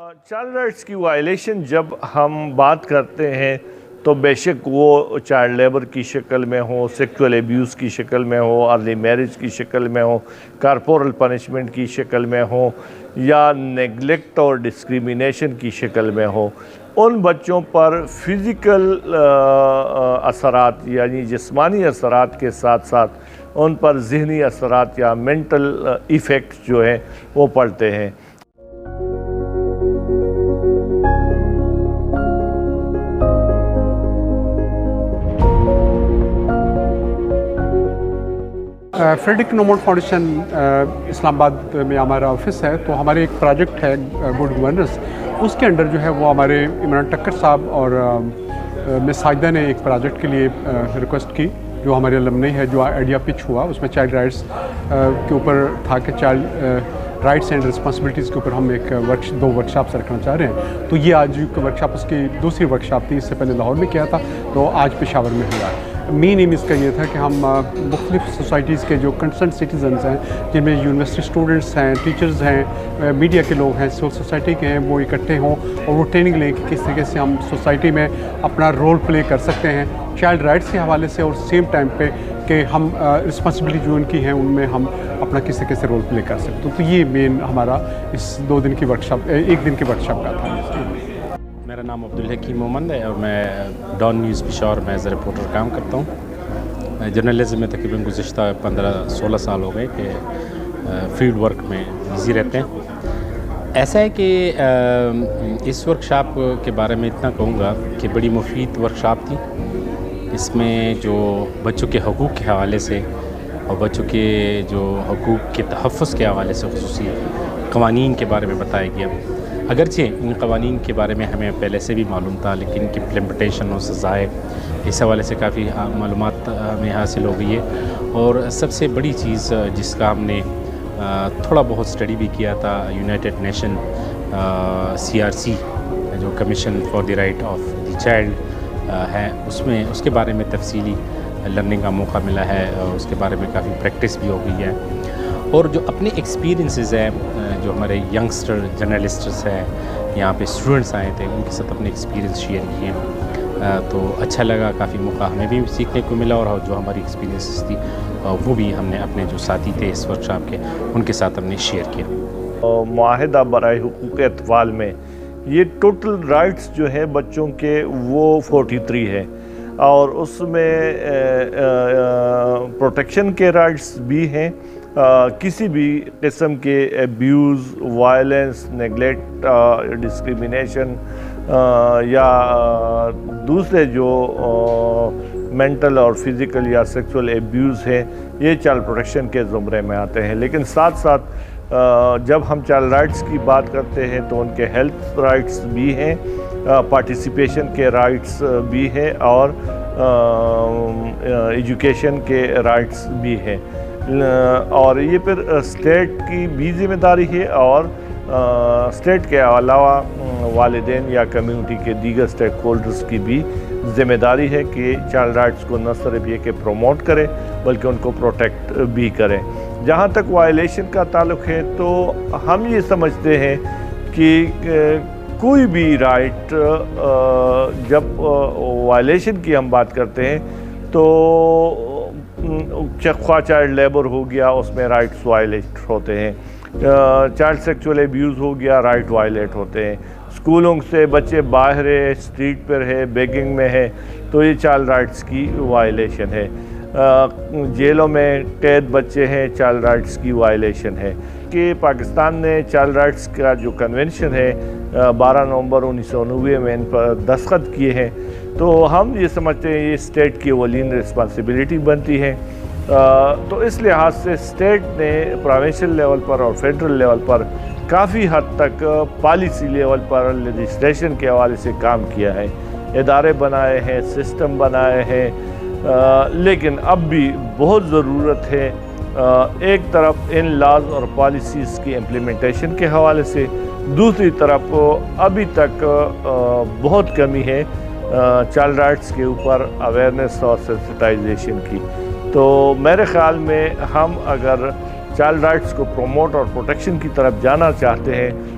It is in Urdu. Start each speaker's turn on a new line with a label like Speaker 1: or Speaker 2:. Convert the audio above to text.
Speaker 1: چائلڈ رائٹس کی وائلیشن جب ہم بات کرتے ہیں تو بے شک وہ چائلڈ لیبر کی شکل میں ہو، سیکچول ایبیوز کی شکل میں ہو، ارلی میرج کی شکل میں ہو، کارپورل پنشمنٹ کی شکل میں ہو، یا نیگلیکٹ اور ڈسکریمنیشن کی شکل میں ہو، ان بچوں پر فزیکل اثرات یعنی جسمانی اثرات کے ساتھ ساتھ ان پر ذہنی اثرات یا مینٹل ایفیکٹ جو ہیں وہ پڑتے ہیں۔
Speaker 2: فریڈرک نومونٹ فاؤنڈیشن اسلام آباد میں ہمارا آفس ہے، تو ہمارے ایک پروجیکٹ ہے گڈ گورننس، اس کے انڈر جو ہے وہ ہمارے عمران ٹکر صاحب اور مس ساجدہ نے ایک پروجیکٹ کے لیے ریکویسٹ کی، جو ہمارے المنی ہے، جو آئیڈیا پچ ہوا، اس میں چائلڈ رائٹس کے اوپر تھا کہ چائلڈ رائٹس اینڈ رسپانسبلٹیز کے اوپر ہم ایک دو ورکشاپس رکھنا چاہ رہے ہیں۔ تو یہ آج ورکشاپ اس کی دوسری ورکشاپ تھی، اس سے پہلے لاہور میں کیا تھا، تو آج پشاور میں ہوا۔ مین ایم اس کا یہ تھا کہ ہم مختلف سوسائٹیز کے جو کنسرن سٹیزنز ہیں، جن میں یونیورسٹی اسٹوڈنٹس ہیں، ٹیچرز ہیں، میڈیا کے لوگ ہیں، سول سوسائٹی کے ہیں، وہ اکٹھے ہوں اور وہ ٹریننگ لیں کہ کس طریقے سے ہم سوسائٹی میں اپنا رول پلے کر سکتے ہیں چائلڈ رائٹس کے حوالے سے، اور سیم ٹائم پہ کہ ہم رسپانسبلٹی جو ان کی ہیں ان میں ہم اپنا کس طریقے سے رول پلے کر سکتے۔ تو یہ مین ہمارا اس 2 دن کی ورکشاپ، 1 دن کی ورکشاپ کا تھا۔
Speaker 3: میرا نام عبدالحکیم محمد ہے اور میں ڈان نیوز پشاور میں ایز اے رپورٹر کام کرتا ہوں۔ جرنلزم میں تقریباً گزشتہ 15-16 سال ہو گئے کہ فیلڈ ورک میں بزی رہتے ہیں۔ ایسا ہے کہ اس ورکشاپ کے بارے میں اتنا کہوں گا کہ بڑی مفید ورکشاپ تھی۔ اس میں جو بچوں کے حقوق کے حوالے سے اور بچوں کے جو حقوق کے تحفظ کے حوالے سے خصوصی قوانین کے بارے میں بتایا گیا۔ اگرچہ ان قوانین کے بارے میں ہمیں پہلے سے بھی معلوم تھا، لیکن ان کی امپلیمنٹیشن اور سزائیں اس حوالے سے کافی معلومات ہمیں حاصل ہو گئی ہے۔ اور سب سے بڑی چیز جس کا ہم نے تھوڑا بہت اسٹڈی بھی کیا تھا، یونائٹڈ نیشن CRC جو commission for the right of the child ہے، اس کے بارے میں تفصیلی لرننگ کا موقع ملا ہے، اور اس کے بارے میں کافی پریکٹس بھی ہو گئی ہے۔ اور جو اپنے ایکسپیرینسز ہیں، جو ہمارے ینگسٹر جرنلسٹس ہیں، یہاں پہ اسٹوڈنٹس آئے تھے، ان کے ساتھ اپنے ایکسپیرینس شیئر کیے، تو اچھا لگا، کافی موقع ہمیں بھی سیکھنے کو ملا، اور جو ہماری ایکسپیرینسز تھی وہ بھی ہم نے اپنے جو ساتھی تھے اس ورکشاپ کے، ان کے ساتھ ہم نے شیئر کیا۔
Speaker 1: معاہدہ برائے حقوق اطفال میں یہ ٹوٹل رائٹس جو ہے بچوں کے وہ 43 ہے، اور اس میں پروٹیکشن کے رائٹس بھی ہیں، کسی بھی قسم کے ایبیوز، وائلنس، نیگلیکٹ، ڈسکریمنیشن یا دوسرے جو مینٹل اور فزیکل یا سیکسول ایبیوز ہیں، یہ چائلڈ پروٹیکشن کے زمرے میں آتے ہیں۔ لیکن ساتھ ساتھ جب ہم چائلڈ رائٹس کی بات کرتے ہیں تو ان کے ہیلتھ رائٹس بھی ہیں، پارٹیسپیشن کے رائٹس بھی ہیں، اور ایجوکیشن کے رائٹس بھی ہیں۔ اور یہ پھر اسٹیٹ کی بھی ذمہ داری ہے، اور اسٹیٹ کے علاوہ والدین یا کمیونٹی کے دیگر اسٹیک ہولڈرز کی بھی ذمہ داری ہے کہ چائلڈ رائٹس کو نہ صرف یہ کہ پروموٹ کرے بلکہ ان کو پروٹیکٹ بھی کریں۔ جہاں تک وائلیشن کا تعلق ہے تو ہم یہ سمجھتے ہیں کہ کوئی بھی رائٹ جب وائلیشن کی ہم بات کرتے ہیں تو خواہ چائلڈ لیبر ہو گیا، اس میں رائٹس وائلیٹ ہوتے ہیں، چائلڈ سیکچول ایبیوز ہو گیا، رائٹ وائلیٹ ہوتے ہیں، اسکولوں سے بچے باہر ہے، اسٹریٹ پر ہے، بیگنگ میں ہے، تو یہ چائلڈ رائٹس کی وائلیشن ہے۔ جیلوں میں قید بچے ہیں، چائلڈ رائٹس کی وائلیشن ہے۔ کہ پاکستان نے چائلڈ رائٹس کا جو کنونشن ہے 12 نومبر 1990 میں ان پر دستخط کیے ہیں، تو ہم یہ سمجھتے ہیں یہ اسٹیٹ کی اولین رسپانسبلٹی بنتی ہے۔ تو اس لحاظ سے اسٹیٹ نے پروونشل لیول پر اور فیڈرل لیول پر کافی حد تک پالیسی لیول پر لیجسلیشن کے حوالے سے کام کیا ہے، ادارے بنائے ہیں، سسٹم بنائے ہیں، لیکن اب بھی بہت ضرورت ہے ایک طرف ان لاز اور پالیسیز کی امپلیمنٹیشن کے حوالے سے، دوسری طرف ابھی تک بہت کمی ہے چائلڈ رائٹس کے اوپر اویئرنیس اور سینسٹائزیشن کی۔ تو میرے خیال میں ہم اگر چائلڈ رائٹس کو پروموٹ اور پروٹیکشن کی طرف جانا چاہتے ہیں